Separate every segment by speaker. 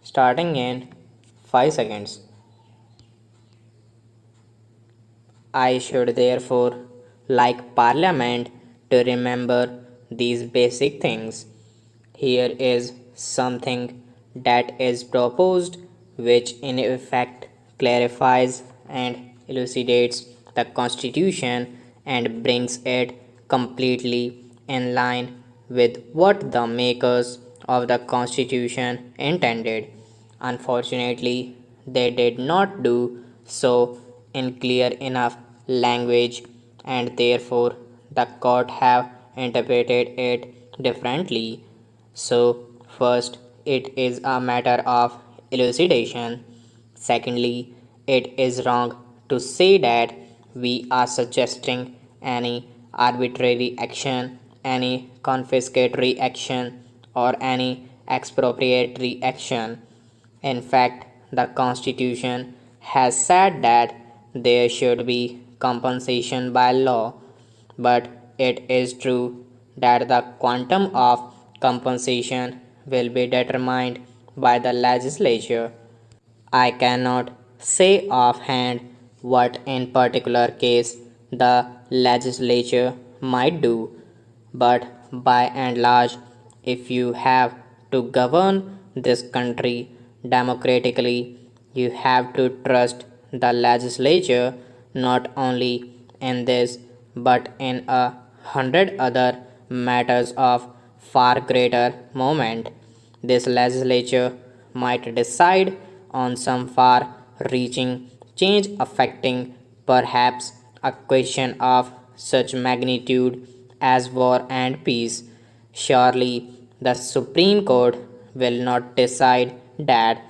Speaker 1: starting in 5 seconds. I should therefore, like Parliament, to remember these basic things. Here is something that is proposed, which in effect clarifies and elucidates the Constitution and brings it completely in line with what the makers of the Constitution intended. Unfortunately, they did not do so in clear enough language, and therefore the court have interpreted it differently. So, first, it is a matter of elucidation. Secondly, it is wrong to say that we are suggesting any arbitrary action, any confiscatory action, or any expropriatory action. In fact, the Constitution has said that there should be compensation by law, but it is true that the quantum of compensation will be determined by the legislature. I cannot say offhand what in particular case the legislature might do, but by and large, if you have to govern this country democratically, you have to trust the legislature not only in this but in 100 other matters of far greater moment. This legislature might decide on some far reaching change affecting perhaps a question of such magnitude as war and peace. Surely the Supreme Court will not decide that.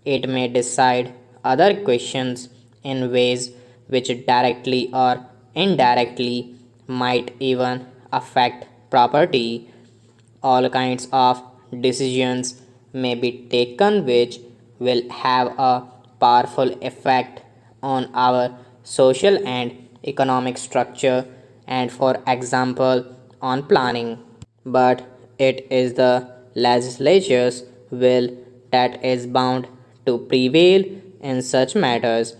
Speaker 1: It may decide other questions in ways which directly or indirectly might even affect property. All kinds of decisions may be taken which will have a powerful effect on our social and economic structure and, for example, on planning. But it is the legislature's will that is bound to prevail in such matters.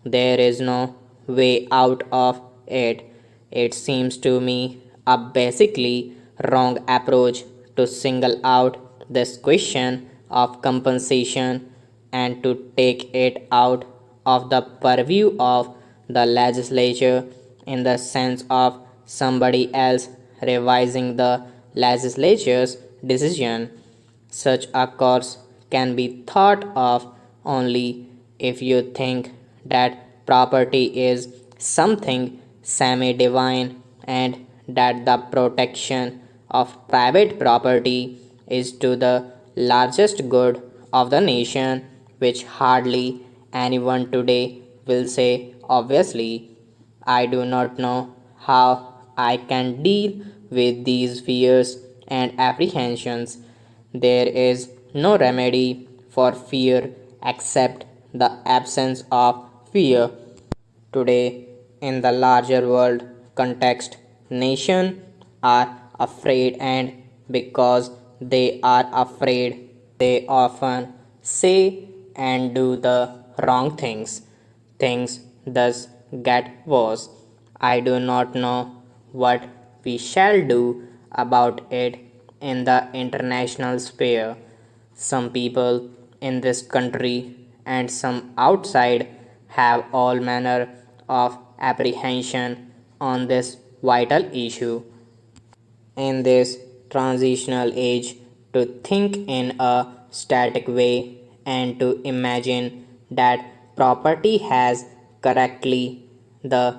Speaker 1: There is no way out of it. It seems to me a basically wrong approach to single out this question of compensation and to take it out of the purview of the legislature in the sense of somebody else revising the legislature's decision. Such a course can be thought of only if you think that property is something semi divine and that the protection of private property is to the largest good of the nation, which hardly anyone today will say obviously. I do not know how I can deal with these fears and apprehensions. There is no remedy for fear except the absence of fear. Today, in the larger world context, nations are afraid, and because they are afraid, they often say and do the wrong things. Things thus get worse. I do not know what we shall do about it in the international sphere. Some people in this country and some outside have all manner of apprehension on this vital issue. In this transitional age, to think in a static way and to imagine that property has correctly the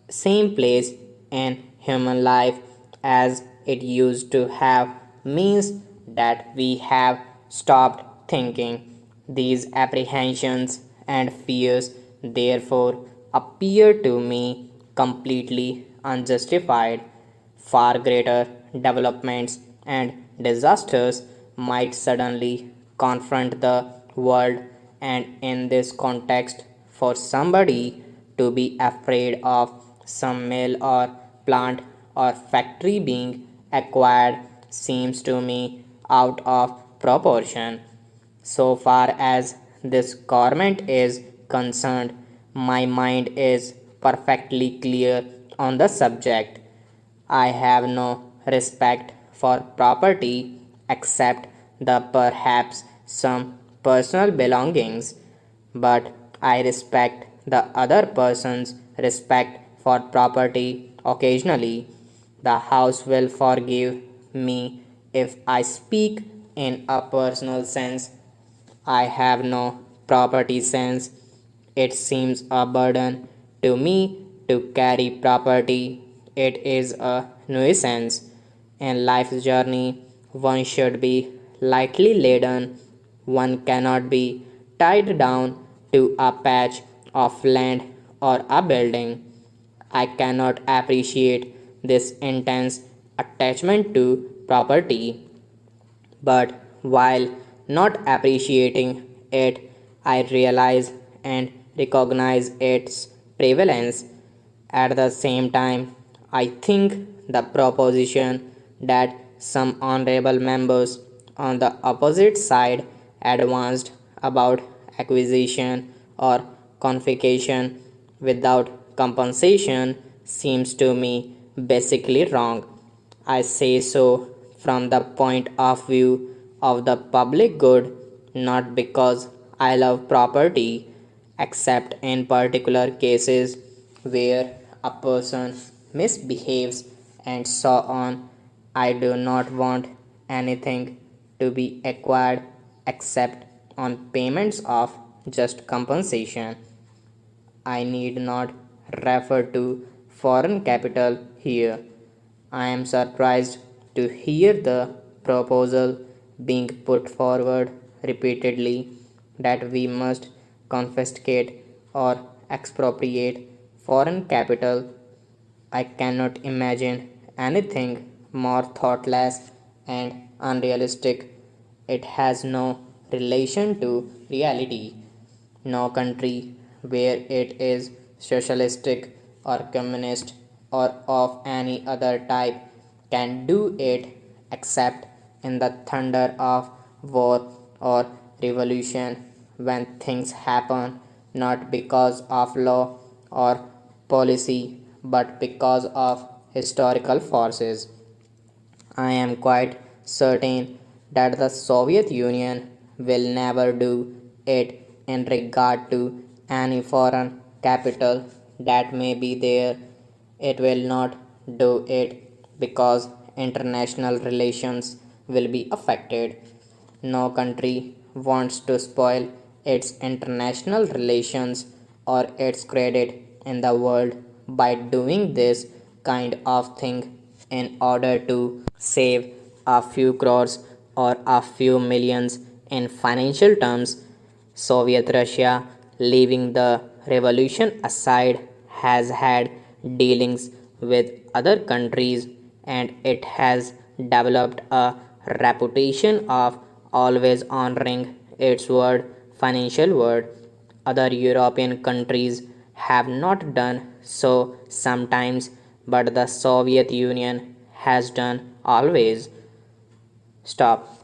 Speaker 1: same place in human life as it used to have means that we have stopped thinking. These apprehensions and fears therefore appear to me completely unjustified. Far greater developments and disasters might suddenly confront the world, and in this context, for somebody to be afraid of some mill or plant or factory being acquired seems to me out of proportion. So far as this government is concerned, my mind is perfectly clear on the subject. I have no respect for property except the perhaps some personal belongings, but I respect the other person's respect for property occasionally. The house will forgive me if I speak in a personal sense. I have no property sense. It seems a burden to me to carry property. It is a nuisance. In life's journey, one should be lightly laden. One cannot be tied down to a patch of land or a building. I cannot appreciate this intense attachment to property, but while not appreciating it, I realize and recognize its prevalence. At the same time, I think the proposition that some honorable members on the opposite side advanced about acquisition or confiscation without compensation seems to me basically wrong. I say so from the point of view of the public good, not because I love property, except in particular cases where a person misbehaves and so on. I do not want anything to be acquired except on payments of just compensation. I need not refer to foreign capital here. I am surprised to hear the proposal being put forward repeatedly that we must confiscate or expropriate foreign capital. I cannot imagine anything more thoughtless and unrealistic. It has no relation to reality. No country where it is socialistic or communist or of any other type can do it except in the thunder of war or revolution when things happen not because of law or policy but because of historical forces. I am quite certain that the Soviet Union will never do it in regard to any foreign capital that may be there. It will not do it because international relations will be affected. No country wants to spoil its international relations or its credit in the world by doing this kind of thing in order to save a few crores or a few millions in financial terms. Soviet Russia, leaving the revolution aside, has had dealings with other countries and it has developed a reputation of always honoring its word, financial word. Other European countries have not done so sometimes, but the Soviet Union has done always. Stop.